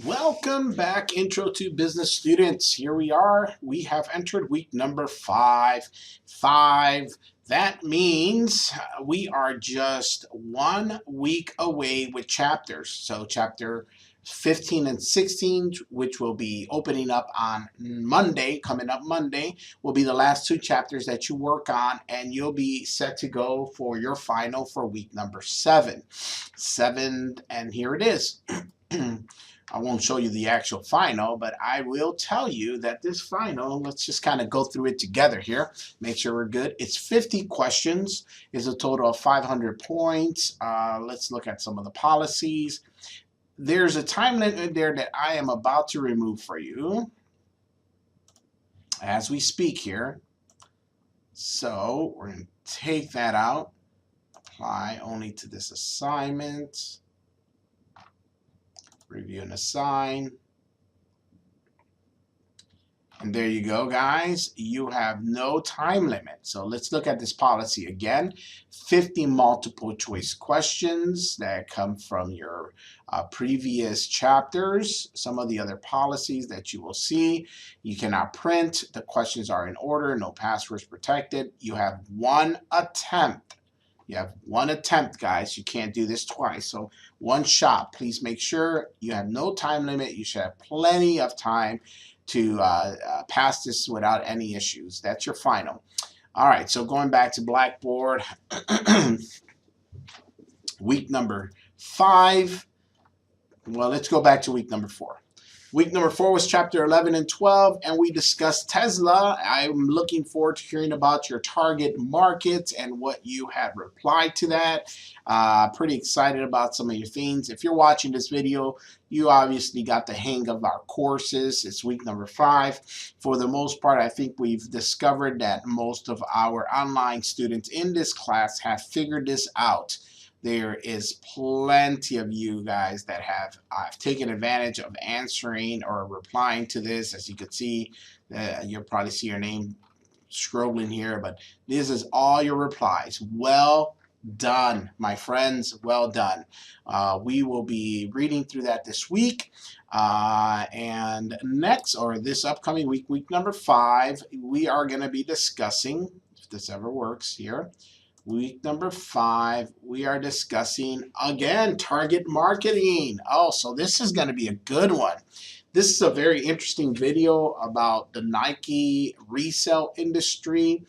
Welcome back, Intro to Business students. Here we are. We have entered week number five. That means we are just 1 week away with chapters. So, chapter 15 and 16, which will be opening up on Monday, coming up Monday, will be the last two chapters that you work on, and you'll be set to go for your final for week number seven. And here it is. I won't show you the actual final, but I will tell you that this final, let's just kind of go through it together here, make sure we're good. It's 50 questions, is a total of 500 points. Let's look at some of the policies. There's a time limit there that I am about to remove for you as we speak here. So we're going to take that out, apply only to this assignment. Review and assign. And there you go, guys. You have no time limit. So let's look at this policy again. 50 multiple choice questions that come from your previous chapters. Some of the other policies that you will see. You cannot print. The questions are in order. No passwords protected. You have one attempt. You have one attempt, guys. You can't do this twice. So one shot. Please make sure you have no time limit. You should have plenty of time to pass this without any issues. That's your final. All right, so going back to Blackboard, week number 5. Well, let's go back to week number 4. Week number 4 was chapter 11 and 12, and we discussed Tesla. I'm looking forward to hearing about your target markets and what you had replied to that. Pretty excited about some of your things. If you're watching this video, you obviously got the hang of our courses. It's week number 5. For the most part, I think we've discovered that most of our online students in this class have figured this out. There is plenty of you guys that have taken advantage of answering or replying to this. As you can see, you'll probably see your name scrolling here, but this is all your replies. Well done, my friends. Well done. We will be reading through that this week. And next, or this upcoming week, week number 5, we are going to be discussing, if this ever works here, week number 5, we are discussing, again, target marketing. Oh, so this is going to be a good one. This is a very interesting video about the Nike resale industry.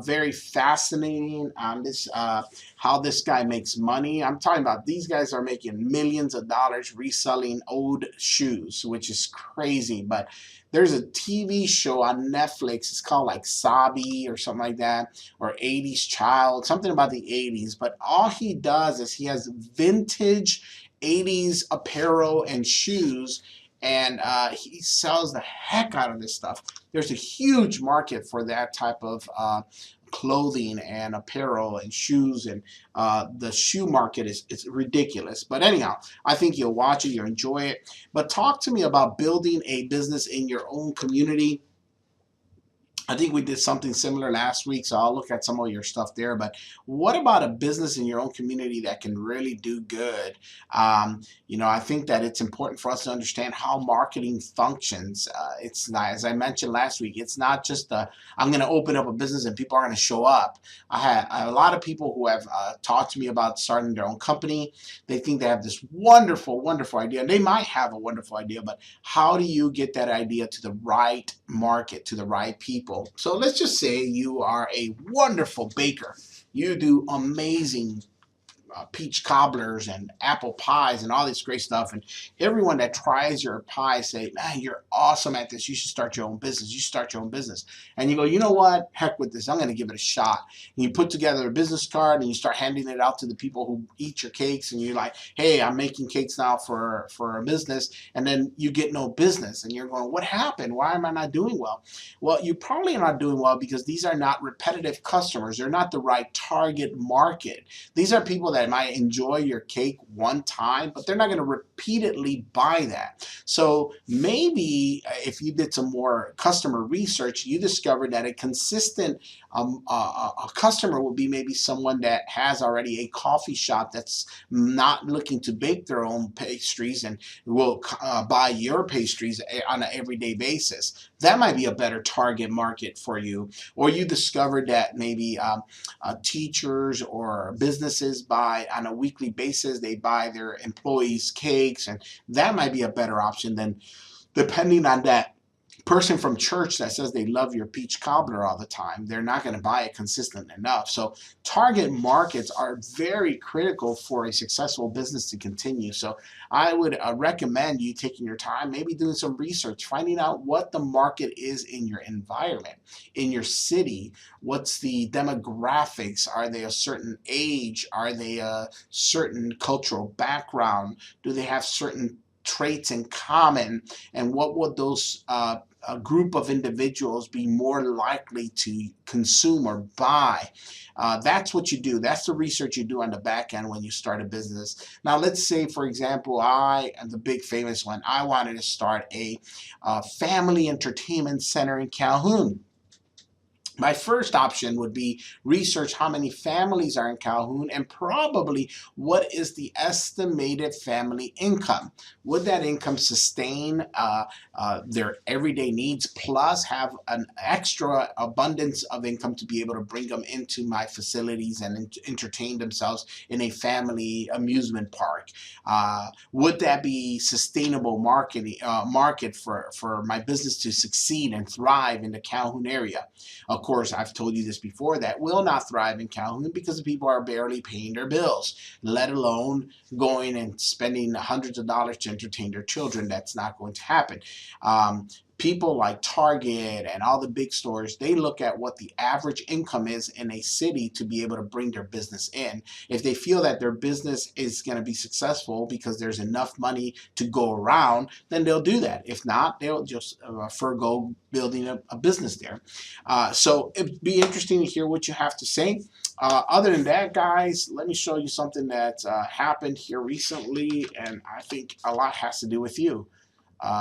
Very fascinating on this, how this guy makes money. I'm talking about these guys are making millions of dollars reselling old shoes, which is crazy. But there's a TV show on Netflix. It's called like Sabi or something like that, or 80s Child, something about the 80s. But all he does is he has vintage 80s apparel and shoes, and he sells the heck out of this stuff. There's a huge market for that type of clothing and apparel and shoes, and the shoe market is ridiculous. But anyhow, I think you'll watch it, you'll enjoy it. But talk to me about building a business in your own community. I think we did something similar last week, so I'll look at some of your stuff there. But what about a business in your own community that can really do good? I think that it's important for us to understand how marketing functions. It's not, as I mentioned last week, it's not just I'm going to open up a business and people are going to show up. I had a lot of people who have talked to me about starting their own company. They think they have this wonderful, wonderful idea. And they might have a wonderful idea, but how do you get that idea to the right market, to the right people? So let's just say you are a wonderful baker. You do amazing peach cobblers and apple pies and all this great stuff, and everyone that tries your pie say, man, you're awesome at this, you should start your own business, you start your own business. And you go, you know what, heck with this, I'm going to give it a shot. And you put together a business card and you start handing it out to the people who eat your cakes, and you're like, hey, I'm making cakes now for a business, and then you get no business, and you're going, what happened, why am I not doing well? Well, you probably are not doing well because these are not repetitive customers. They're not the right target market. These are people that that might enjoy your cake one time, but they're not going to repeatedly buy that. So maybe if you did some more customer research, you discovered that a consistent a customer will be maybe someone that has already a coffee shop that's not looking to bake their own pastries and will buy your pastries on an everyday basis. That might be a better target market for you. Or you discovered that maybe teachers or businesses buy on a weekly basis, they buy their employees cakes, and that might be a better option than depending on that person from church that says they love your peach cobbler all the time. They're not going to buy it consistent enough. So target markets are very critical for a successful business to continue. So I would recommend you taking your time, maybe doing some research, finding out what the market is in your environment, in your city. What's the demographics? Are they a certain age? Are they a certain cultural background? Do they have certain traits in common? And what would those a group of individuals be more likely to consume or buy? That's what you do. That's the research you do on the back end when you start a business. Now, let's say, for example, I am the big famous one. I wanted to start a family entertainment center in Calhoun. My first option would be research how many families are in Calhoun and probably what is the estimated family income. Would that income sustain their everyday needs plus have an extra abundance of income to be able to bring them into my facilities and entertain themselves in a family amusement park? Would that be sustainable market for my business to succeed and thrive in the Calhoun area? Of course, I've told you this before, that will not thrive in Calhoun because the people are barely paying their bills, let alone going and spending hundreds of dollars to entertain their children. That's not going to happen. People like Target and all the big stores, they look at what the average income is in a city to be able to bring their business in. If they feel that their business is going to be successful because there's enough money to go around, then they'll do that. If not, they'll just forego building a business there. So it'd be interesting to hear what you have to say. Other than that, guys, let me show you something that happened here recently, and I think a lot has to do with you.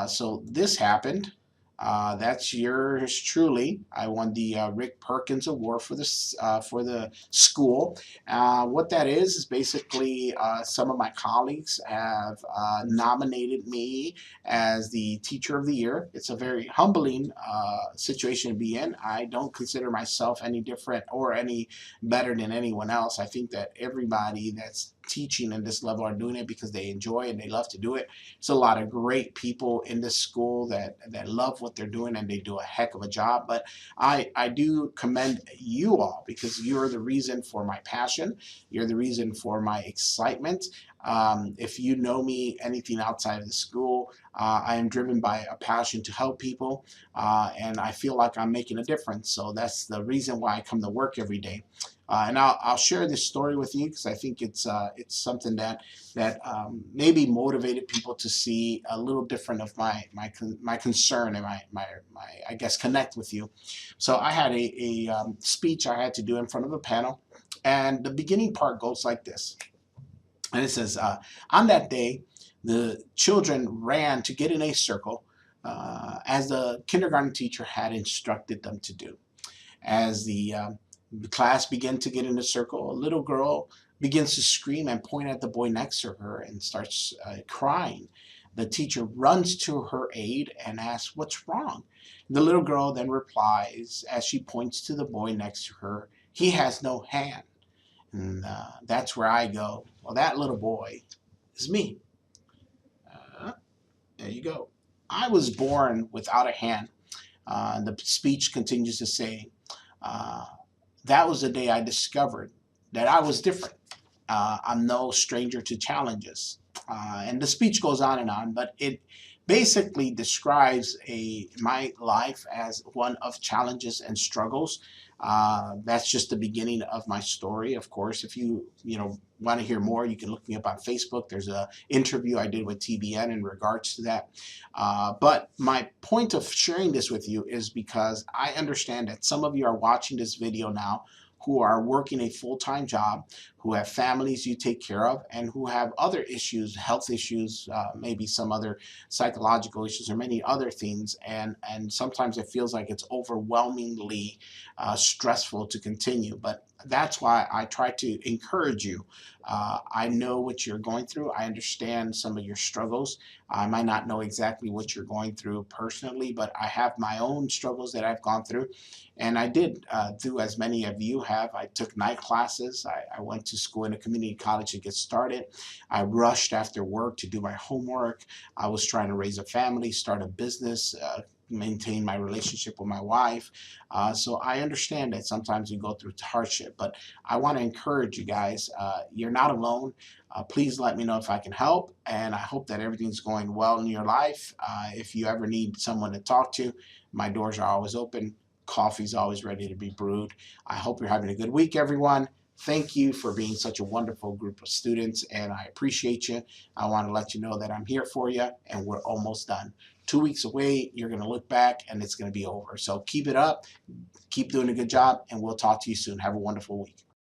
So this happened. That's yours truly. I won the Rick Perkins Award for the school. What that is basically some of my colleagues have nominated me as the Teacher of the Year. It's a very humbling situation to be in. I don't consider myself any different or any better than anyone else. I think that everybody that's teaching in this level are doing it because they enjoy and they love to do it. It's a lot of great people in this school that love what they're doing and they do a heck of a job. But I do commend you all because you're the reason for my passion. You're the reason for my excitement. If you know me anything outside of the school, I am driven by a passion to help people, and I feel like I'm making a difference. So that's the reason why I come to work every day. And I'll share this story with you because I think it's something that maybe motivated people to see a little different of my concern and my I guess connect with you. So I had a speech I had to do in front of a panel, and the beginning part goes like this, and it says, on that day, the children ran to get in a circle as the kindergarten teacher had instructed them to do. As the class began to get in a circle, a little girl begins to scream and point at the boy next to her and starts crying. The teacher runs to her aid and asks, "What's wrong?" The little girl then replies as she points to the boy next to her, "He has no hand." And that's where I go, well, that little boy is me. There you go. I was born without a hand. The speech continues to say, that was the day I discovered that I was different. I'm no stranger to challenges. And the speech goes on, but it basically describes my life as one of challenges and struggles. That's just the beginning of my story. Of course, if you want to hear more, you can look me up on Facebook. There's an interview I did with TBN in regards to that. But my point of sharing this with you is because I understand that some of you are watching this video now who are working a full-time job, who have families you take care of, and who have other issues, health issues, maybe some other psychological issues, or many other things. And sometimes it feels like it's overwhelmingly stressful to continue. But that's why I try to encourage you. I know what you're going through. I understand some of your struggles. I might not know exactly what you're going through personally, but I have my own struggles that I've gone through. And I did do as many of you have. I took night classes. I went to school in a community college to get started. I rushed after work to do my homework. I was trying to raise a family, start a business, maintain my relationship with my wife. So I understand that sometimes you go through hardship, but I want to encourage you guys. You're not alone. Please let me know if I can help, and I hope that everything's going well in your life. If you ever need someone to talk to, my doors are always open. Coffee's always ready to be brewed. I hope you're having a good week, everyone. Thank you for being such a wonderful group of students, and I appreciate you. I want to let you know that I'm here for you, and we're almost done. 2 weeks away, you're going to look back, and it's going to be over. So keep it up, keep doing a good job, and we'll talk to you soon. Have a wonderful week.